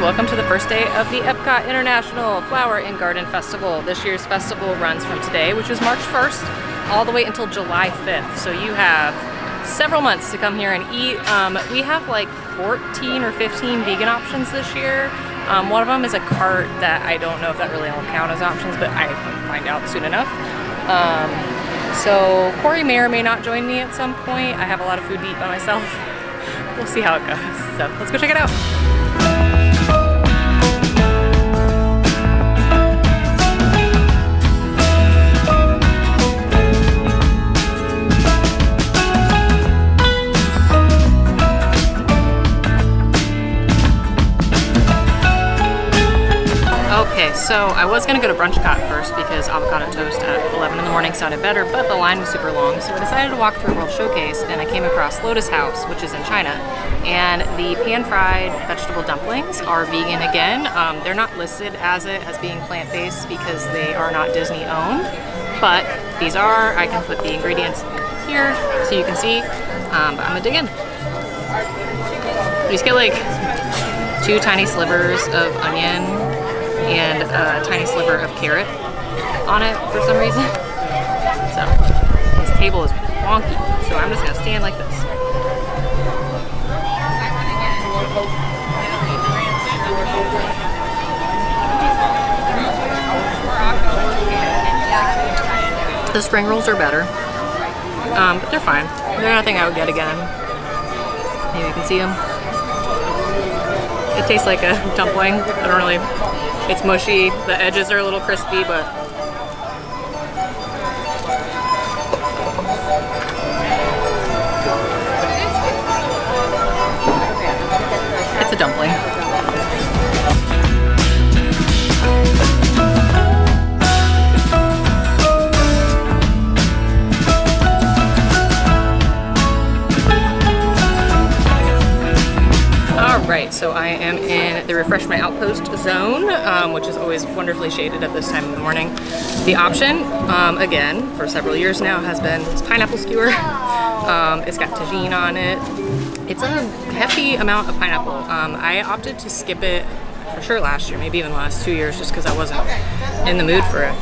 welcome to the first day of the Epcot International Flower and Garden Festival. This year's festival runs from today, which is March 1st, all the way until July 5th. So you have several months to come here and eat. We have like 14 or 15 vegan options this year. One of them is a cart that I don't know if that really all count as options, but I can find out soon enough. So Corey may or may not join me at some point. I have a lot of food to eat by myself. We'll see how it goes. So let's go check it out. Okay, so I was gonna go to Epcot first because Avocado Toast at 11 in the morning sounded better, but the line was super long, so I decided to walk through World Showcase, and I came across Lotus House, which is in China, and the pan-fried vegetable dumplings are vegan again. They're not listed as being plant-based because they are not Disney-owned, but these are. I can put the ingredients here so you can see, but I'm gonna dig in. You just get like 2 tiny slivers of onion and a tiny sliver of carrot on it for some reason. So this table is wonky, so I'm just gonna stand like this. The spring rolls are better, but they're fine. They're nothing I would get again. Maybe you can see them. It tastes like a dumpling. I don't really. It's mushy, the edges are a little crispy, but it's a dumpling. Right, so I am in the Refresh My Outpost zone, which is always wonderfully shaded at this time of the morning. The option, again, for several years now, has been this pineapple skewer. It's got tagine on it. It's a hefty amount of pineapple. I opted to skip it for sure last year, maybe even the last 2 years, just because I wasn't in the mood for a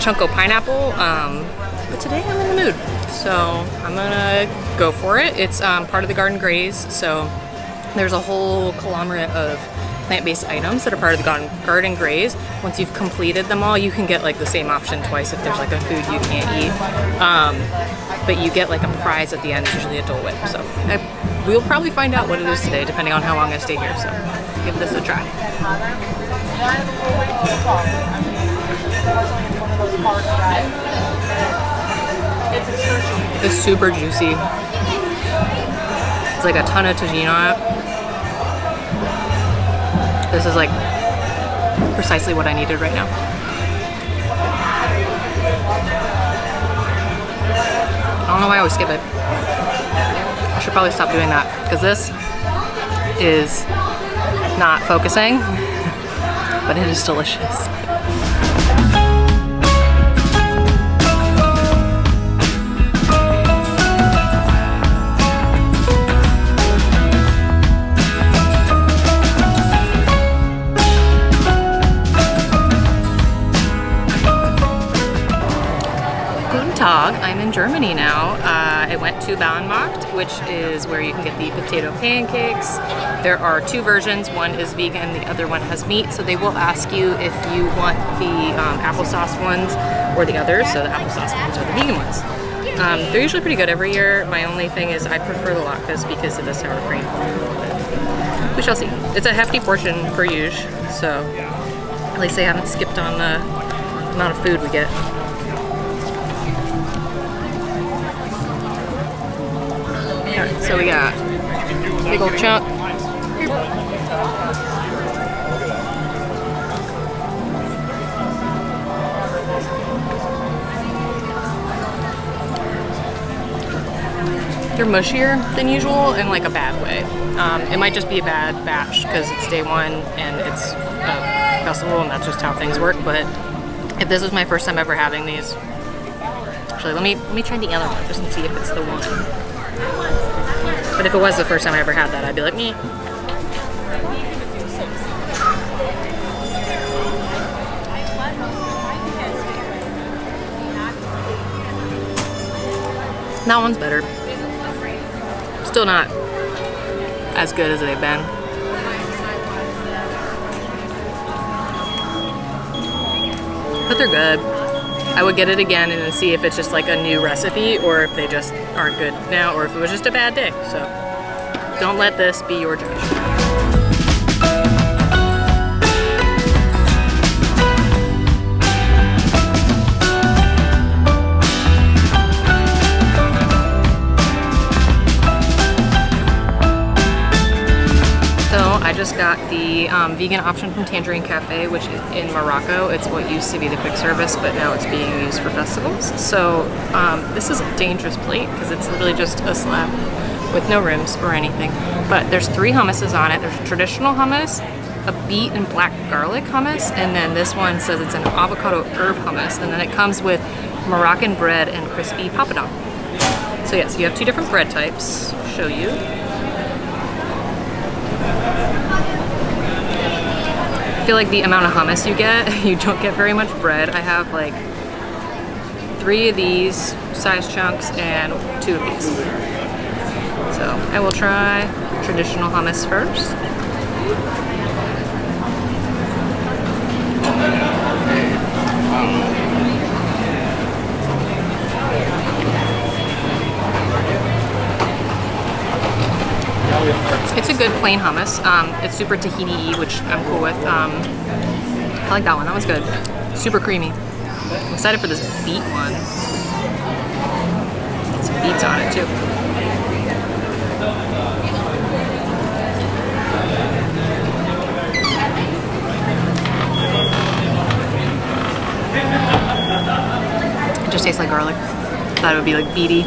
chunk of pineapple. But today I'm in the mood, so I'm gonna go for it. It's part of the Garden Graze, so there's a whole conglomerate of plant-based items that are part of the Garden Graze. Once you've completed them all, you can get like the same option twice if there's like a food you can't eat. But you get like a prize at the end, it's usually a Dole Whip. So we'll probably find out what it is today, depending on how long I stay here. So give this a try. It's super juicy. It's like a ton of tagine on it. This is like precisely what I needed right now. I don't know why I always skip it. I should probably stop doing that because this is not focusing, but it is delicious. I'm in Germany now. I went to Ballenbach, which is where you can get the potato pancakes. There are 2 versions. One is vegan, the other one has meat. So they will ask you if you want the applesauce ones or the others. So the applesauce ones are the vegan ones. They're usually pretty good every year. My only thing is I prefer the latkes because of the sour cream. But we shall see. It's a hefty portion per usual, so at least they haven't skipped on the amount of food we get. Alright, so we got a big old chunk. They're mushier than usual in like a bad way. It might just be a bad batch because it's day 1 and it's a festival and that's just how things work, but if this is my first time ever having these, actually let me try the other one just to see if it's the one. But if it was the first time I ever had that, I'd be like, meh. That one's better. Still not as good as they've been. But they're good. I would get it again and then see if it's just like a new recipe or if they just aren't good now or if it was just a bad day. So don't let this be your judge. I just got the vegan option from Tangerine Cafe, which is in Morocco. It's what used to be the quick service, but now it's being used for festivals. So this is a dangerous plate because it's literally just a slab with no rims or anything. But there's 3 hummuses on it. There's a traditional hummus, a beet and black garlic hummus, and then this one says it's an avocado herb hummus, and then it comes with Moroccan bread and crispy papadon. So yes, you have 2 different bread types. I'll show you. I feel like the amount of hummus you get, you don't get very much bread. I have like 3 of these size chunks and 2 of these. So I will try traditional hummus first. It's a good plain hummus. It's super tahini-y, which I'm cool with. I like that one. That was good. Super creamy. I'm excited for this beet one. Some beets on it too. It just tastes like garlic. I thought it would be like beety.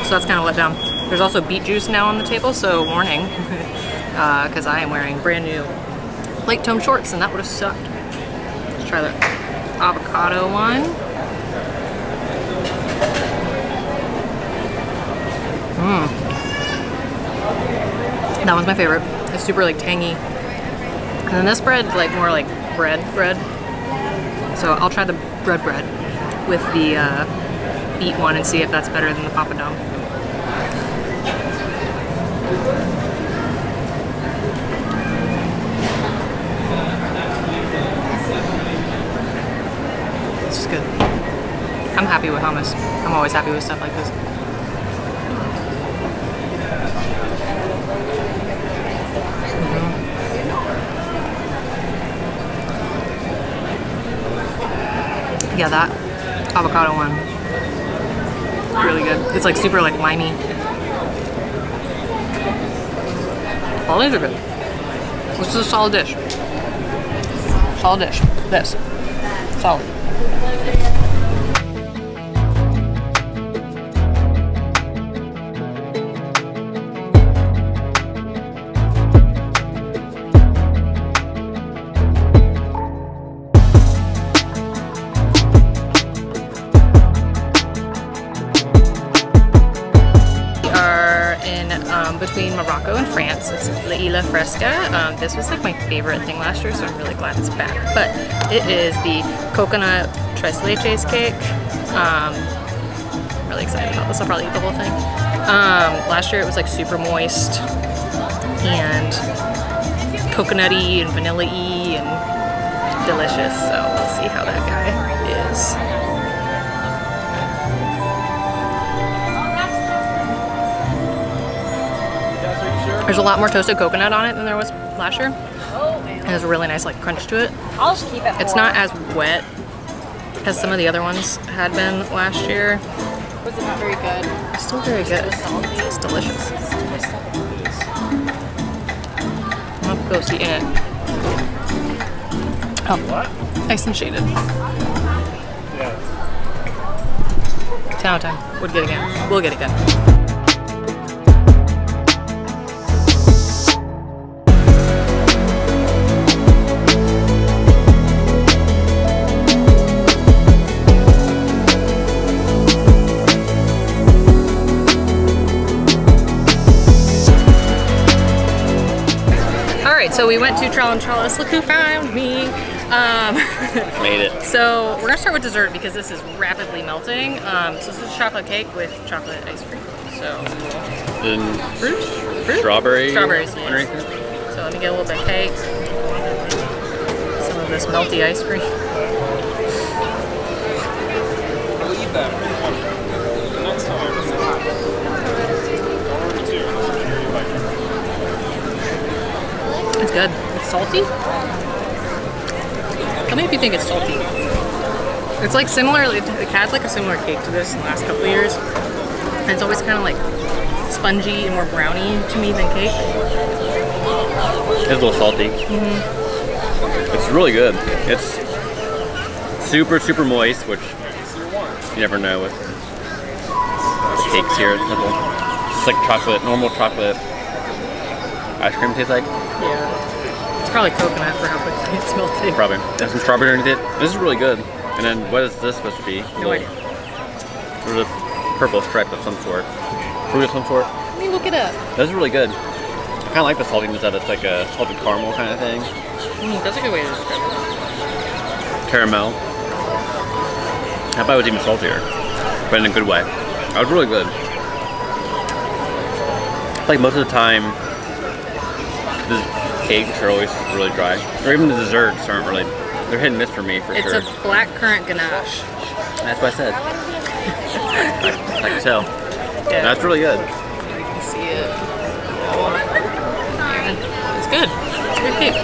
So that's kind of let down. There's also beet juice now on the table, so warning, because I am wearing brand new light tone shorts and that would have sucked. Let's try the avocado one. That one's my favorite. It's super like tangy. And then this bread's like more like bread. So I'll try the bread with the beet one and see if that's better than the papadon. This is good. I'm happy with hummus. I'm always happy with stuff like this. Yeah, that avocado one, really good. It's like super like limey. All these are good. This is a solid dish. Solid dish. This. Solid. Between Morocco and France. It's La Fresca. This was like my favorite thing last year, so I'm really glad it's back. But it is the coconut tres leches cake. I'm really excited about this. I'll probably eat the whole thing. Last year it was like super moist and coconutty and vanilla-y and delicious. So we'll see how that guy is. There's a lot more toasted coconut on it than there was last year. It has a really nice like crunch to it. I'll just keep it. It's not as wet as some of the other ones had been last year. Was it not very good? It's still very good. It's delicious. I'm gonna go see in it. Oh, what? Nice and shaded. Yeah. 10 out of 10. Would get again. We'll get again. right, so we went to Trollen Trollis. Look who found me. Made it. So we're gonna start with dessert because this is rapidly melting. So this is chocolate cake with chocolate ice cream. So Then fruit? Strawberries, yes. underneath it. So let me get a little bit of cake. Some of this melty ice cream. It's good. It's salty. Tell me if you think it's salty. It's like similar, it had like a similar cake to this in the last couple of years. And it's always kind of like spongy and more brownie to me than cake. It's a little salty. It's really good. It's super, super moist, which you never know with the cakes here. It's like chocolate, normal chocolate ice cream tastes like. Yeah. It's probably coconut for how quickly it's melting. Probably. There's some strawberry underneath it. This is really good. And then what is this supposed to be? No idea. There's a purple stripe of some sort. Fruit of some sort. Let me look it up. This is really good. I kind of like the saltiness that it's like a salted caramel kind of thing. That's a good way to describe it. Caramel. I thought it was even saltier, but in a good way. That was really good. Like most of the time, the cakes are always really dry, or even the desserts aren't really. They're hit and miss for me for sure. It's a black currant ganache. That's what I said. I can tell. Yeah. That's really good. You can see it. And it's good. It's a good cake.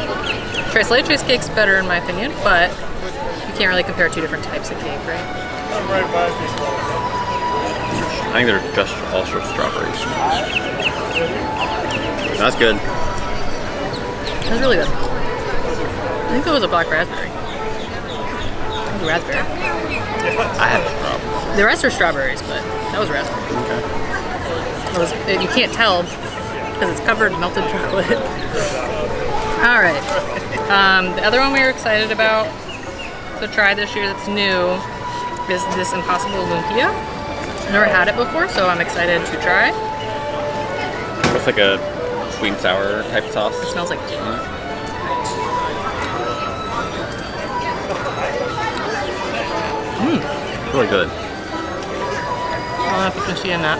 Tres Leches cake's better in my opinion, but you can't really compare two different types of cake, right? I think they're just all sorts of strawberries. That's good. That's really good. I think it was a black raspberry. Raspberry. I had strawberry. The rest are strawberries, but that was raspberry. Okay. You can't tell because it's covered in melted chocolate. All right. The other one we were excited about to try this year that's new is this Impossible Lumpia. I've never had it before, so I'm excited to try. It's like a sweet and sour type sauce. It smells like tea. Really good. I don't know if you can see in that.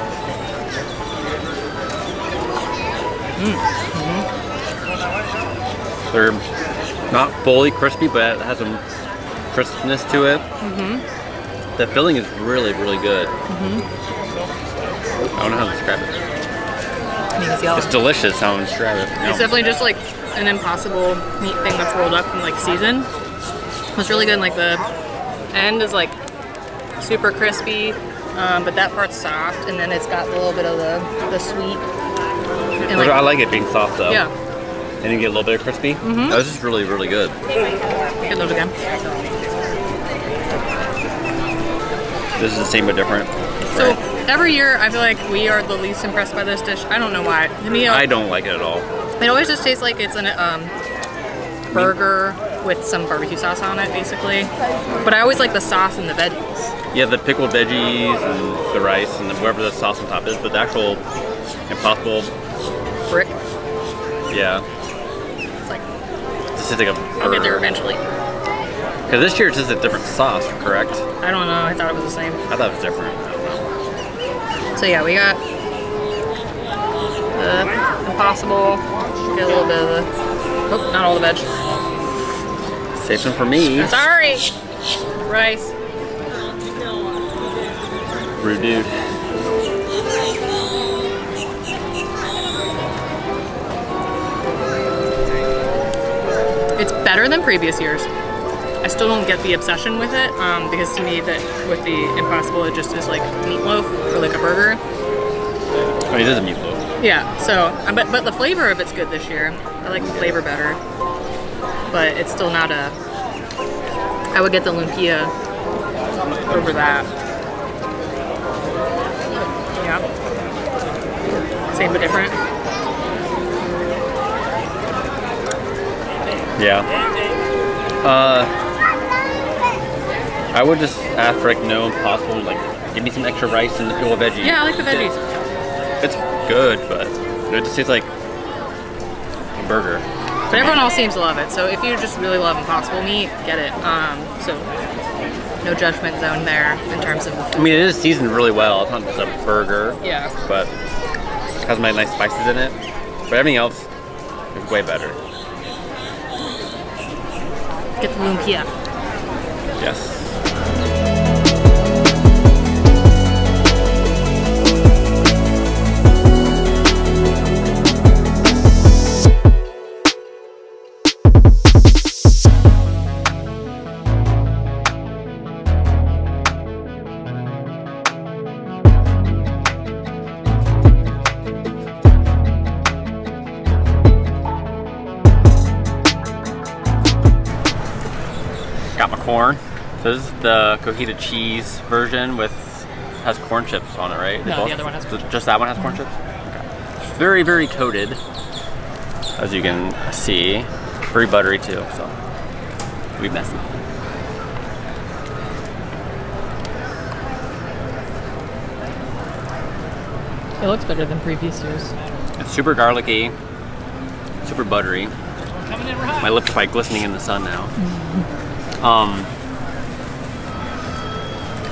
They're not fully crispy, but it has some crispness to it. The filling is really, really good. I don't know how to describe it. I mean, it's yellow. It's delicious how to describe it. It's definitely just like an Impossible meat thing that's rolled up and like seasoned. It's really good. Like the end is like super crispy, but that part's soft, and then it's got a little bit of the sweet. And like, I like it being soft though. Yeah. And you get a little bit of crispy. That was just really, really good. Get those again. This is the same but different. So every year, I feel like we are the least impressed by this dish. I don't know why. To me, I don't like it at all. it always just tastes like it's a burger with some barbecue sauce on it, basically. But I always like the sauce and the veggies. Yeah, the pickled veggies and the rice and whatever the sauce on top is, but the actual Impossible Brick. Yeah. It's like, This is like a I'll get there burger. eventually. Because this year it's just a different sauce, correct? I don't know. I thought it was the same. I thought it was different. I don't know. So yeah, we got the Impossible. Get a little bit of the. Oh, not all the veg. Save some for me. Sorry. Rice. Rude dude. It's better than previous years. I still don't get the obsession with it because to me that with the Impossible it just is like meatloaf or like a burger. Oh, it is a meatloaf. Yeah. So, but the flavor of it's good this year. I like the flavor better, but it's still not a. I would get the lumpia over that. Yeah. Same but different. Yeah. I would just ask for like no Impossible, like give me some extra rice and the pickled veggies. Yeah, I like the veggies. It's good, but it just tastes like a burger. It's But everyone else seems to love it. So if you just really love Impossible Meat, get it. So no judgment zone there in terms of the food. I mean, it is seasoned really well. It's not just a burger. Yeah. But it has nice spices in it. But everything else is way better. Get the lumpia. Yes. Got my corn. So this is the cojita cheese version has corn chips on it, right? No, the other one has corn chips. Just that one has corn chips? Okay. It's very, very coated, as you can see. Very buttery too, so it'll be messy. It looks better than previous years. It's super garlicky, super buttery. My lips are like glistening in the sun now.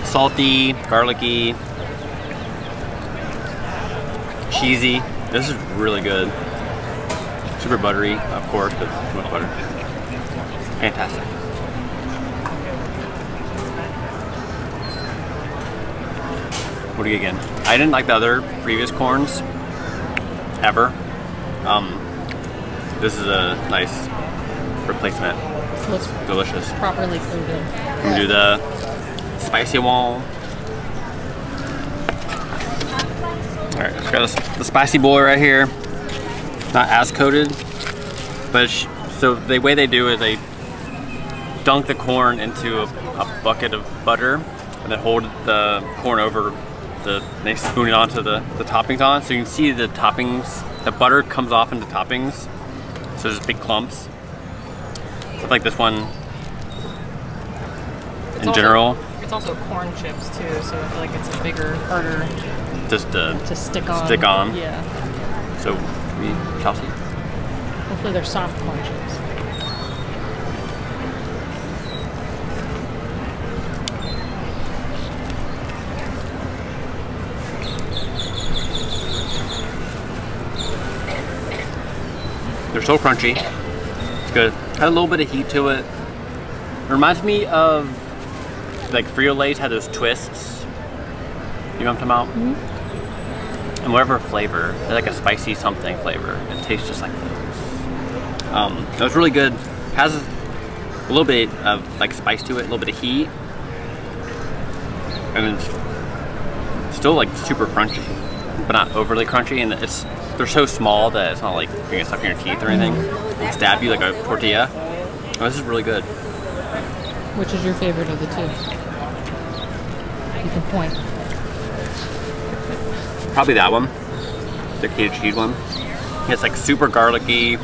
Salty, garlicky, cheesy. This is really good. Super buttery, of course, but too much butter. Fantastic. What do you get again? I didn't like the other previous corns ever. This is a nice replacement. Looks delicious. Properly coated. I'm gonna do the spicy one. Alright, just got the spicy boy right here. Not as coated, but so the way they do it, they dunk the corn into a bucket of butter and then hold the corn over they spoon it onto the toppings on. So you can see the toppings, the butter comes off into toppings. So there's big clumps. So like this one in general. It's also corn chips too, so I feel like it's a bigger, harder just to stick on. Stick on. Yeah. So we shall see. Hopefully they're soft corn chips. They're so crunchy. It's good. Had a little bit of heat to it. It reminds me of like Frito-Lay's had those twists. You know what I'm talking about? Mm-hmm. And whatever flavor, they're like a spicy something flavor. It tastes just like those. It was really good. Has a little bit of like spice to it, a little bit of heat, and it's still like super crunchy, but not overly crunchy. And they're so small that it's not like you're gonna stuck in your teeth or anything. It stab you like a tortilla. Oh, this is really good. Which is your favorite of the two? You can point. Probably that one, the cottage cheese one. It's like super garlicky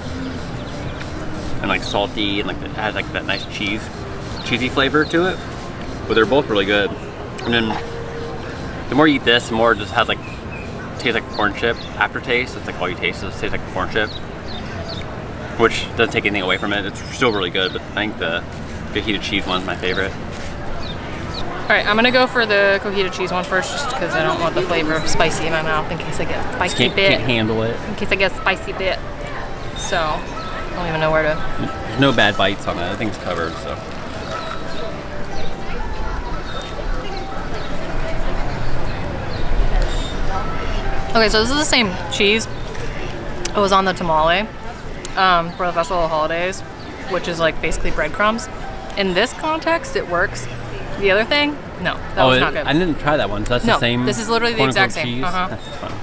and like salty, and like it has like that nice cheesy flavor to it. But they're both really good. And then the more you eat this, the more it just has like tastes like corn chip aftertaste. It's like all you taste is tastes like a corn chip, which doesn't take anything away from it. It's still really good, but I think the cotija cheese one's my favorite. All right, I'm gonna go for the cojita cheese one first, just because I don't want the flavor of spicy in my mouth in case I get a spicy bit. Can't handle it. In case I get a spicy bit. So, I don't even know where to. There's no bad bites on it. Everything's covered, so. Okay, so this is the same cheese. It was on the tamale for the Festival of Holidays, which is like basically breadcrumbs. In this context, it works. The other thing, no, that was not good. I didn't try that one, so that's the same. This is literally the exact same. Cheese. That's fun.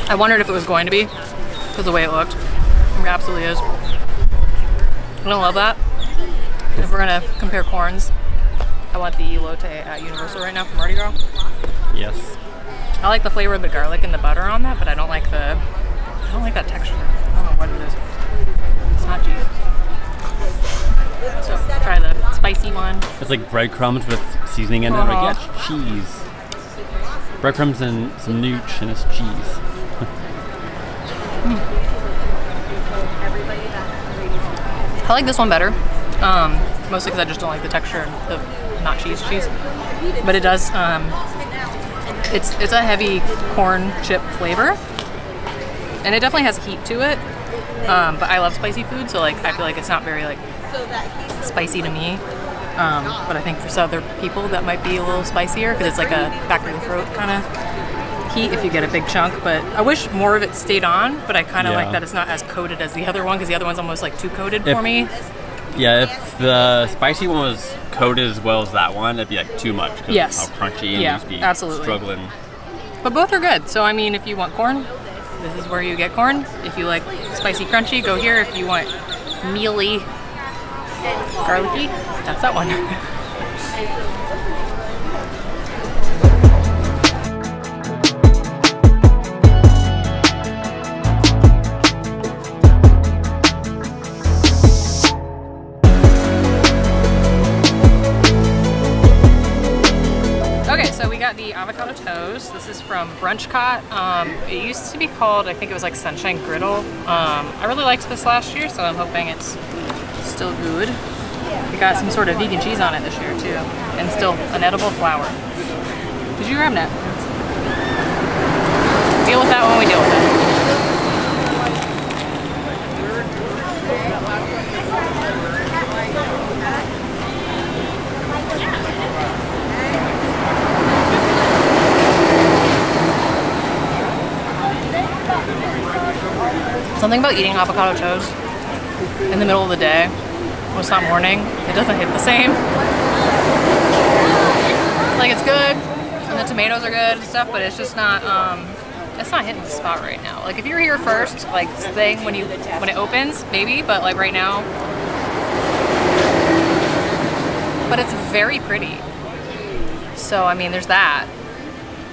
I wondered if it was going to be, because the way it looked. It absolutely is. I don't love that. If we're gonna compare corns, I want the elote at Universal right now from Mardi Gras. Yes. I like the flavor of the garlic and the butter on that, but I don't like that texture. I don't know what it is. It's not cheese. So try the spicy one. It's like breadcrumbs with seasoning in it. Like, yeah, it's cheese. Breadcrumbs and some nooch and it's cheese. I like this one better, mostly because I just don't like the texture of not cheese. But it does, it's a heavy corn chip flavor, and it definitely has heat to it. But I love spicy food, so like I feel like it's not very like spicy to me. But I think for some other people that might be a little spicier because it's like a back of the throat kind of heat if you get a big chunk. But I wish more of it stayed on, but I kind of like that it's not as coated as the other one because the other one's almost like too coated for me. Yeah, if the spicy one was coated as well as that one, it'd be like too much because of how crunchy and you'd be struggling. But both are good. So I mean, if you want corn, this is where you get corn. If you like spicy crunchy, go here. If you want mealy garlicky, that's that one. The avocado toast. This is from Epcot. It used to be called, I think it was like Sunshine Griddle. I really liked this last year, so I'm hoping it's still good. We got some sort of vegan cheese on it this year too, and still an edible flour. Did you grab that? Deal with that when we deal with it. Something about eating avocado toast in the middle of the day when it's not morning, it doesn't hit the same. Like it's good, and the tomatoes are good and stuff, but it's just not, it's not hitting the spot right now. Like if you're here first, like staying when it opens, maybe, but like right now. But it's very pretty. So I mean, there's that.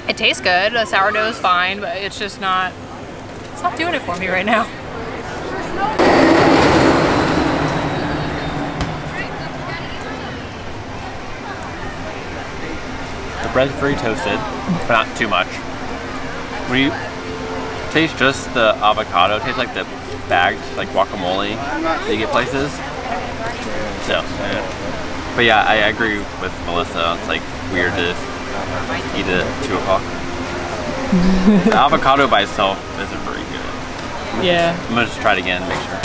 It tastes good, the sourdough is fine, but it's just not, it's not doing it for me right now. The bread's very toasted, but not too much. When you taste just the avocado, it tastes like the bagged like guacamole that you get places. So, but yeah, I agree with Melissa. It's like weird to eat it at 2 o'clock. The avocado by itself isn't very good. Yeah. I'm gonna just try it again and make sure.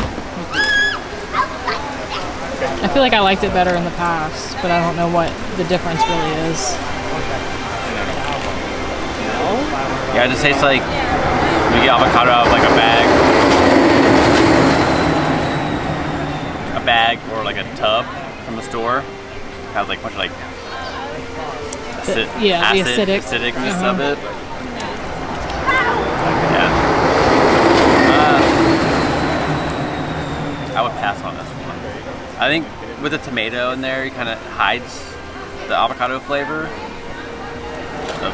I feel like I liked it better in the past, but I don't know what the difference really is. Yeah, it just tastes like when you get avocado out of like a bag or like a tub from the store. It has like a bunch of like acidicness of it. Yeah. I would pass on this one. I think with the tomato in there, it kind of hides the avocado flavor, the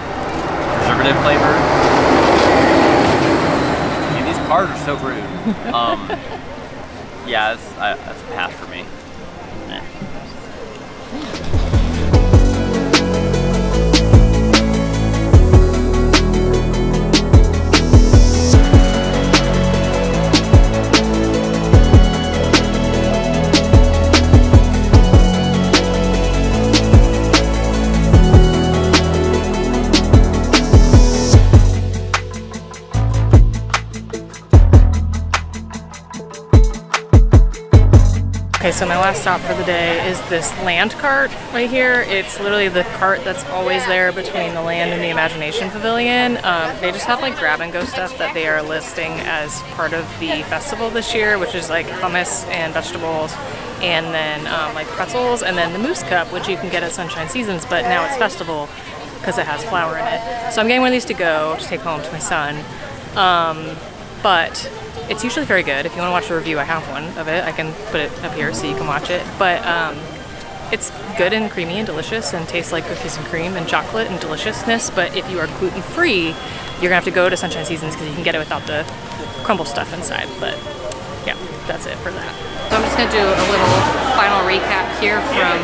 preservative flavor. And these cards are so rude. Yeah, that's a pass for me. Okay, so my last stop for the day is this land cart right here. It's literally the cart that's always there between the land and the Imagination Pavilion. They just have like grab and go stuff that they are listing as part of the festival this year, which is like hummus and vegetables, and then like pretzels, and then the mousse cup, which you can get at Sunshine Seasons, but now it's festival because it has flour in it. So I'm getting one of these to go to take home to my son. But it's usually very good. If you want to watch the review, I have one of it. I can put it up here so you can watch it. But it's good and creamy and delicious and tastes like cookies and cream and chocolate and deliciousness. But if you are gluten-free, you're gonna have to go to Sunshine Seasons because you can get it without the crumble stuff inside. But yeah, that's it for that. So I'm just gonna do a little final recap here from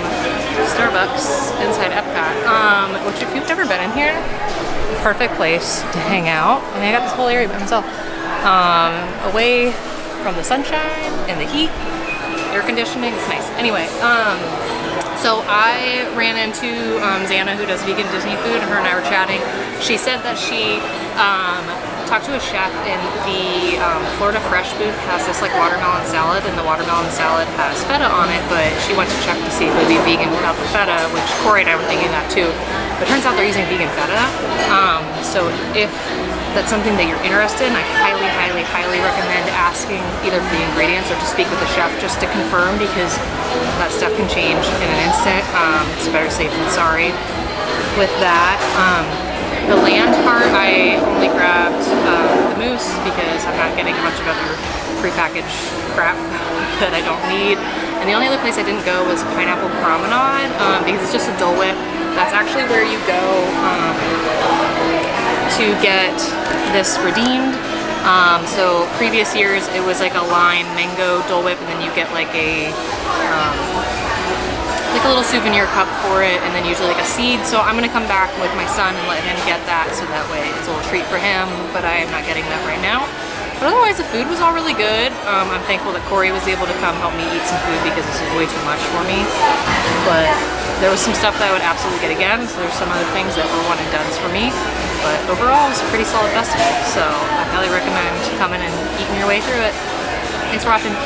Starbucks inside Epcot, which if you've never been in here, perfect place to hang out. I mean, I got this whole area by myself, away from the sunshine and the heat, air conditioning, it's nice. Anyway, so I ran into Xana, who does vegan Disney food, and her and I were chatting. She said that she talked to a chef in the Florida Fresh booth, has this like watermelon salad, and the watermelon salad has feta on it, but she went to check to see if it would be vegan without the feta, which Corey and I were thinking that too. But it turns out they're using vegan feta. So if that's something that you're interested in, I highly, highly, highly recommend asking either for the ingredients or to speak with the chef just to confirm, because that stuff can change in an instant. So better safe than sorry with that. The land part, I only grabbed the mousse because I'm not getting a bunch of other prepackaged crap that I don't need. And the only other place I didn't go was Pineapple Promenade because it's just a Dole Whip. That's actually where you go to get this redeemed. So previous years it was like a lime mango Dole Whip, and then you get like a little souvenir cup for it, and then usually like a seed. So I'm gonna come back with my son and let him get that, so that way it's a little treat for him, but I am not getting that right now. But otherwise the food was all really good. I'm thankful that Corey was able to come help me eat some food because this is way too much for me. But there was some stuff that I would absolutely get again, so there's some other things that were one and dones for me. But overall it was a pretty solid festival, so I highly recommend coming and eating your way through it. Thanks for watching.